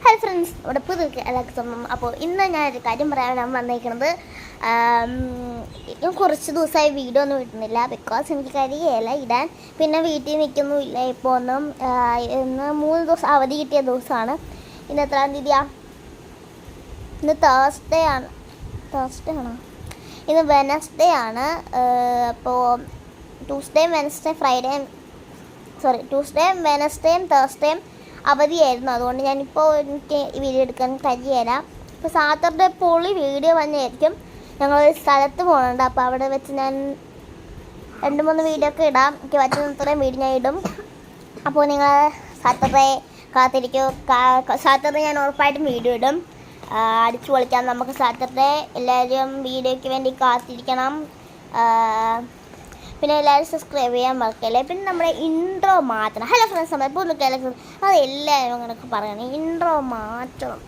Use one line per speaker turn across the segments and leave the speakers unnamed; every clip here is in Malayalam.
ഹായ് ഫ്രണ്ട്സ്, ഇവിടെ പുതിയ എല്ലാവർക്കും. അപ്പോൾ ഇന്ന് ഞാനൊരു കാര്യം പറയാനാണ് വന്നേക്കുന്നത്. ഞാൻ കുറച്ച് ദിവസമായി വീഡിയോ ഒന്നും ഇടുന്നില്ല. ബിക്കോസ് എനിക്ക് കഴിയല്ല ഇടാൻ. പിന്നെ വീട്ടിൽ നിൽക്കുന്നുമില്ല. ഇപ്പോൾ ഒന്നും ഇന്ന് 3 ദിവസം അവധി കിട്ടിയ ദിവസമാണ്. ഇന്ന് എത്രാം തീയതിയാണ്? ഇന്ന് തേഴ്സ്ഡേ ആണോ? ഇന്ന് വെനസ്ഡേ ആണ്. അപ്പോൾ ട്യൂസ്ഡേയും വെനസ്ഡേയും തേഴ്സ്ഡേയും അവധിയായിരുന്നു. അതുകൊണ്ട് ഞാനിപ്പോൾ എനിക്ക് വീഡിയോ എടുക്കാൻ കഴിയില്ല. ഇപ്പോൾ സാറ്റർഡേ പൊളി വീഡിയോ വന്നെയായിരിക്കും. ഞങ്ങളൊരു സ്ഥലത്ത് പോകുന്നുണ്ട്. അപ്പോൾ അവിടെ വെച്ച് ഞാൻ 2-3 വീഡിയോ ഒക്കെ ഇടാം. എനിക്ക് പറ്റുന്നത്രയും വീഡിയോ ഞാൻ ഇടും. അപ്പോൾ നിങ്ങൾ സാറ്റർഡേ കാത്തിരിക്കും. സാറ്റർഡേ ഞാൻ ഉറപ്പായിട്ടും വീഡിയോ ഇടും. അടിച്ചു പൊളിക്കാം നമുക്ക് സാറ്റർഡേ. എല്ലാവരും വീഡിയോയ്ക്ക് വേണ്ടി കാത്തിരിക്കണം. പിന്നെ എല്ലാവരും സബ്സ്ക്രൈബ് ചെയ്യാൻ മറക്കല്ലേ. പിന്നെ നമ്മുടെ ഇൻട്രോ മാറ്റണം. ഹലോ ഫ്രണ്ട്സ്, നമ്മളിപ്പോൾ ഒന്ന് കേൾക്കുന്നത് അത് എല്ലാവരും അങ്ങനെയൊക്കെ പറയണം. ഇൻട്രോ മാറ്റണം.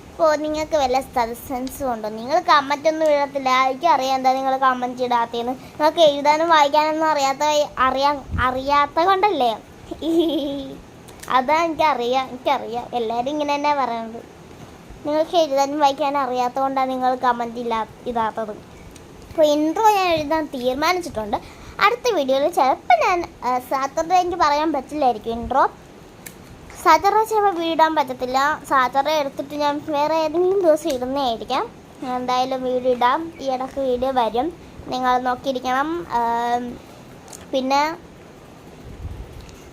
ഇപ്പോൾ നിങ്ങൾക്ക് വല്ല സജഷൻസും ഉണ്ടോ? നിങ്ങൾ കമൻറ്റൊന്നും ഇടത്തില്ല. എനിക്കറിയാം എന്താ നിങ്ങൾ കമൻറ്റ് ഇടാത്തതെന്ന്. നിങ്ങൾക്ക് എഴുതാനും വായിക്കാനൊന്നും അറിയാത്ത കൊണ്ടല്ലേ? അതാ എനിക്കറിയാം. എല്ലാവരും ഇങ്ങനെ തന്നെ പറയുന്നത്. നിങ്ങൾക്ക് എഴുതാനും വായിക്കാനും അറിയാത്തത് കൊണ്ടാണ് നിങ്ങൾ കമൻറ്റ് ഇടാത്തത്. അപ്പോൾ ഇൻട്രോ ഞാൻ എഴുതാൻ തീരുമാനിച്ചിട്ടുണ്ട്. അടുത്ത വീഡിയോയിൽ ചിലപ്പോൾ ഞാൻ സാറ്റർഡേ എനിക്ക് പറയാൻ പറ്റില്ലായിരിക്കും. ഇൻട്രോ സാറ്റർഡേ ചിലപ്പോൾ വീടാൻ പറ്റത്തില്ല. സാറ്റർഡേ എടുത്തിട്ട് ഞാൻ വേറെ ഏതെങ്കിലും ദിവസം ഇടുന്നതായിരിക്കാം. എന്തായാലും വീഡിയോ ഇടാം. ഈ ഇടയ്ക്ക് വീഡിയോ വരും. നിങ്ങൾ നോക്കിയിരിക്കണം.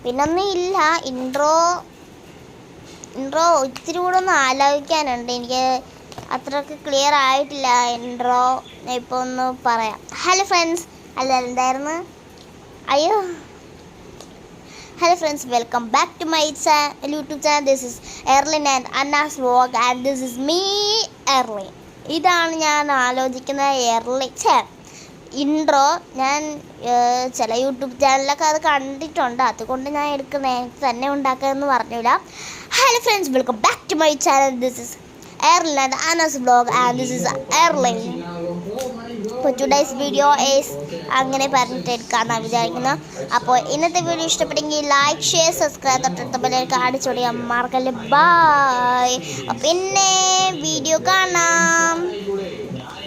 പിന്നൊന്നും ഇല്ല. ഇൻട്രോ ഇത്തിരി കൂടെ ഒന്ന് ആലോചിക്കാനുണ്ട്. എനിക്ക് അത്രയ്ക്ക് ക്ലിയർ ആയിട്ടില്ല ഇൻട്രോ. ഇപ്പോൾ ഒന്ന് പറയാം. ഹലോ ഫ്രണ്ട്സ്, എന്തായിരുന്നു? Hello friends, welcome back to my YouTube channel. This is Erlin and Anna's vlog and this is me Erlin. ഇതാണ് ഞാൻ ആലോചിക്കുന്ന ഇൻട്രോ. ഞാൻ ചില യൂട്യൂബ് ചാനലിലൊക്കെ അത് കണ്ടിട്ടുണ്ട്. അതുകൊണ്ട് ഞാൻ എടുക്കുന്നത് എനിക്ക് തന്നെ ഉണ്ടാക്കാമെന്ന് പറഞ്ഞില്ല. Hello friends, welcome back to my channel. This is Erlin and Anna's vlog and this is Erlin. For today's video is അങ്ങനെ പറഞ്ഞിട്ട് എടുക്കാമെന്നാണ് വിചാരിക്കുന്നത്. അപ്പോൾ ഇന്നത്തെ വീഡിയോ ഇഷ്ടപ്പെട്ടെങ്കിൽ ലൈക്ക്, ഷെയർ, സബ്സ്ക്രൈബ് തൊട്ടടുത്ത ബെല്ലൈക്കൺ അടിച്ചോടിയാൽ മറക്കല്ലേ. ബൈ. പിന്നെ വീഡിയോ കാണാം.